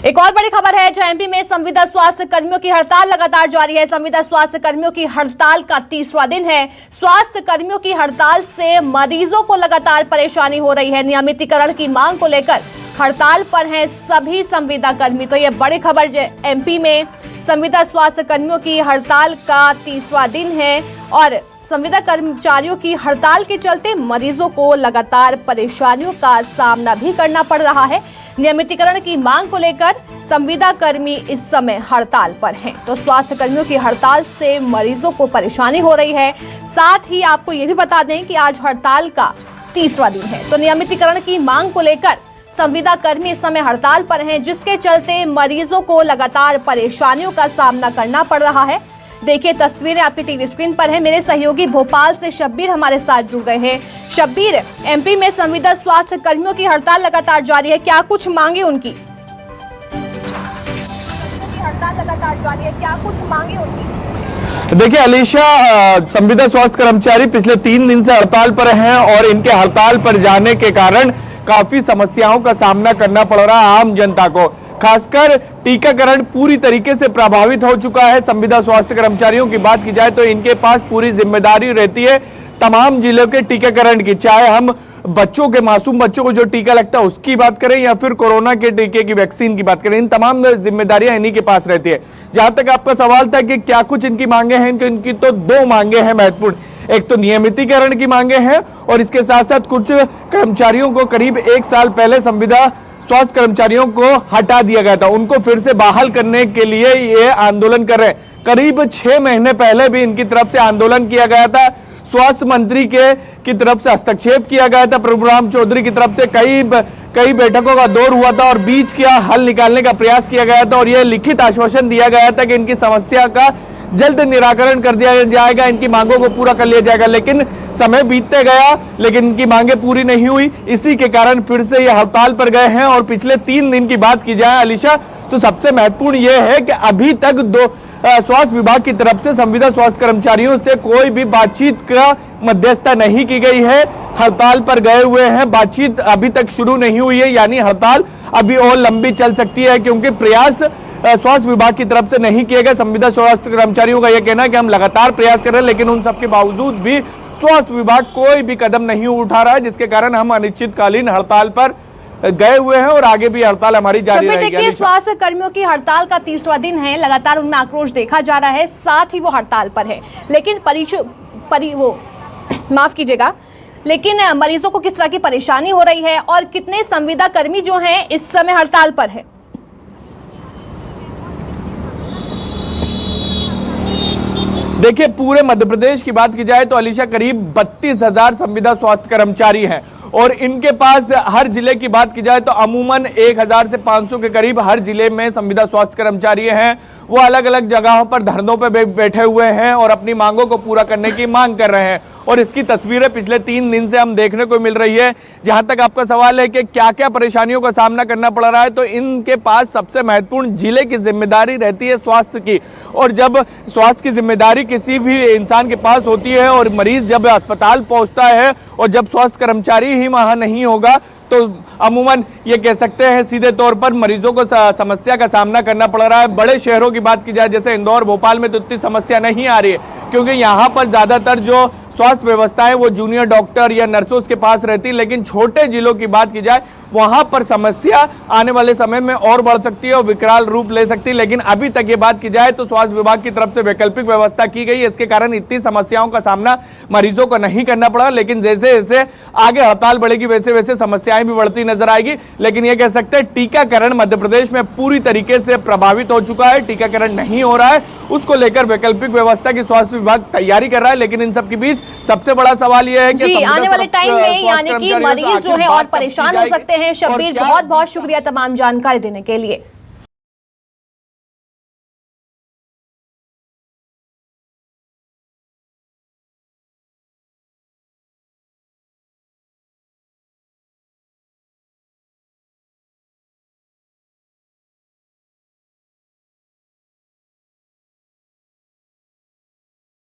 एक और बड़ी खबर है, जहां एमपी में संविदा स्वास्थ्य कर्मियों की हड़ताल लगातार जारी है। संविदा स्वास्थ्य कर्मियों की हड़ताल का तीसरा दिन है। स्वास्थ्य कर्मियों की हड़ताल से मरीजों को लगातार परेशानी हो रही है। नियमितीकरण की मांग को लेकर हड़ताल पर हैं सभी संविदा कर्मी। तो ये बड़ी खबर, एमपी में संविदा स्वास्थ्य कर्मियों की हड़ताल का तीसरा दिन है और संविदा कर्मचारियों की हड़ताल के चलते मरीजों को लगातार परेशानियों का सामना भी करना पड़ रहा है। नियमितीकरण की मांग को लेकर संविदा कर्मी इस समय हड़ताल पर हैं। तो स्वास्थ्य कर्मियों की हड़ताल से मरीजों को परेशानी हो रही है। साथ ही आपको ये भी बता दें कि आज हड़ताल का तीसरा दिन है। तो नियमितीकरण की मांग को लेकर संविदा कर्मी इस समय हड़ताल पर हैं, जिसके चलते मरीजों को लगातार परेशानियों का सामना करना पड़ रहा है। देखिए, तस्वीरें आपकी टीवी स्क्रीन पर है। मेरे सहयोगी भोपाल से शब्बीर हमारे साथ जुड़ गए हैं। शब्बीर, एमपी में संविदा स्वास्थ्य कर्मियों की हड़ताल लगातार जारी है, क्या कुछ मांगे उनकी? हड़ताल लगातार जारी है, क्या कुछ मांगे उनकी? देखिए अलीशा, संविदा स्वास्थ्य कर्मचारी पिछले 3 दिन से हड़ताल पर हैं और इनके हड़ताल पर जाने के कारण काफी समस्याओं का सामना करना पड़ रहा है आम जनता को। खासकर टीकाकरण पूरी तरीके से प्रभावित हो चुका है। संविदा स्वास्थ्य कर्मचारियों की बात की जाए तो इनके पास पूरी जिम्मेदारी रहती है तमाम जिलों के टीकाकरण की, चाहे हम बच्चों के, मासूम बच्चों को जो टीका लगता है उसकी बात करें या फिर कोरोना के टीके की वैक्सीन की बात करें, इन तमाम जिम्मेदारियां इन्हीं के पास रहती है। जहां तक आपका सवाल था कि क्या कुछ इनकी मांगे हैं, इनकी तो 2 मांगे हैं महत्वपूर्ण। एक तो नियमितीकरण की मांगे हैं और इसके साथ साथ कुछ कर्मचारियों को करीब 1 साल पहले संविदा स्वास्थ्य कर्मचारियों को हटा दिया गया था, उनको फिर से बहाल करने के लिए ये आंदोलन कर रहे हैं। करीब 6 महीने पहले भी इनकी तरफ से आंदोलन किया गया था। स्वास्थ्य मंत्री की तरफ से हस्तक्षेप किया गया था। प्रभुराम चौधरी की तरफ से कई बैठकों का दौर हुआ था और बीच का हल निकालने का प्रयास किया गया था और यह लिखित आश्वासन दिया गया था कि इनकी समस्या का जल्द निराकरण कर दिया जाएगा, इनकी मांगों को पूरा कर लिया जाएगा। लेकिन समय बीतते गया, लेकिन इनकी मांगे पूरी नहीं हुई। इसी के कारण फिर से ये हड़ताल पर गए हैं। और पिछले 3 दिन की बात की जाए अलीशा, तो सबसे महत्वपूर्ण यह है कि अभी तक स्वास्थ्य विभाग की तरफ से संविदा स्वास्थ्य कर्मचारियों से कोई भी बातचीत का मध्यस्थता नहीं की गई है। हड़ताल पर गए हुए हैं, बातचीत अभी तक शुरू नहीं हुई है, यानी हड़ताल अभी और लंबी चल सकती है क्योंकि प्रयास स्वास्थ्य विभाग की तरफ से नहीं किए गए। संविदा स्वास्थ्य कर्मचारियों का यह कहना है कि हम लगातार प्रयास कर रहे हैं, लेकिन उन सबके बावजूद भी स्वास्थ्य विभाग कोई भी कदम नहीं उठा रहा है, जिसके कारण हम अनिश्चितकालीन हड़ताल पर गए हुए हैं और आगे भी हड़ताल हमारी जारी रहेगी। देखिए, स्वास्थ्य कर्मियों की हड़ताल का तीसरा दिन है, लगातार उनमें आक्रोश देखा जा रहा है, साथ ही वो हड़ताल पर है। लेकिन माफ कीजिएगा, लेकिन मरीजों को किस तरह की परेशानी हो रही है और कितने संविदा कर्मी जो हैं इस समय हड़ताल पर है? देखिए, पूरे मध्य प्रदेश की बात की जाए तो अलीशा करीब 32,000 संविदा स्वास्थ्य कर्मचारी हैं और इनके पास हर जिले की बात की जाए तो अमूमन 1,000 से 500 के करीब हर जिले में संविदा स्वास्थ्य कर्मचारी हैं। वो अलग अलग जगहों पर धरनों पर बैठे हुए हैं और अपनी मांगों को पूरा करने की मांग कर रहे हैं और इसकी तस्वीरें पिछले 3 दिन से हम देखने को मिल रही है। जहां तक आपका सवाल है कि क्या क्या परेशानियों का सामना करना पड़ रहा है, तो इनके पास सबसे महत्वपूर्ण जिले की जिम्मेदारी रहती है स्वास्थ्य की। और जब स्वास्थ्य की जिम्मेदारी किसी भी इंसान के पास होती है और मरीज जब अस्पताल पहुंचता है और जब स्वास्थ्य कर्मचारी ही वहां नहीं होगा तो अमूमन ये कह सकते हैं सीधे तौर पर मरीजों को समस्या का सामना करना पड़ रहा है। बड़े शहरों की बात की जाए जैसे इंदौर, भोपाल में तो इतनी समस्या नहीं आ रही है क्योंकि यहाँ पर ज्यादातर जो स्वास्थ्य व्यवस्था है वो जूनियर डॉक्टर या नर्सों के पास रहती है। लेकिन छोटे जिलों की बात की जाए वहां पर समस्या आने वाले समय में और बढ़ सकती है और विकराल रूप ले सकती है। लेकिन अभी तक ये बात की जाए तो स्वास्थ्य विभाग की तरफ से वैकल्पिक व्यवस्था की गई है, इसके कारण इतनी समस्याओं का सामना मरीजों को नहीं करना पड़ा। लेकिन जैसे जैसे आगे हड़ताल बढ़ेगी वैसे वैसे समस्याएं भी बढ़ती नजर आएगी। लेकिन ये कह सकते हैं टीकाकरण मध्य प्रदेश में पूरी तरीके से प्रभावित हो चुका है, टीकाकरण नहीं हो रहा है, उसको लेकर वैकल्पिक व्यवस्था की स्वास्थ्य विभाग तैयारी कर रहा है। लेकिन इन सबके बीच सबसे बड़ा सवाल यह है कि आने वाले टाइम में यानी कि मरीज जो है और परेशान हो सकते हैं। शब्बीर, बहुत बहुत शुक्रिया तमाम जानकारी देने के लिए।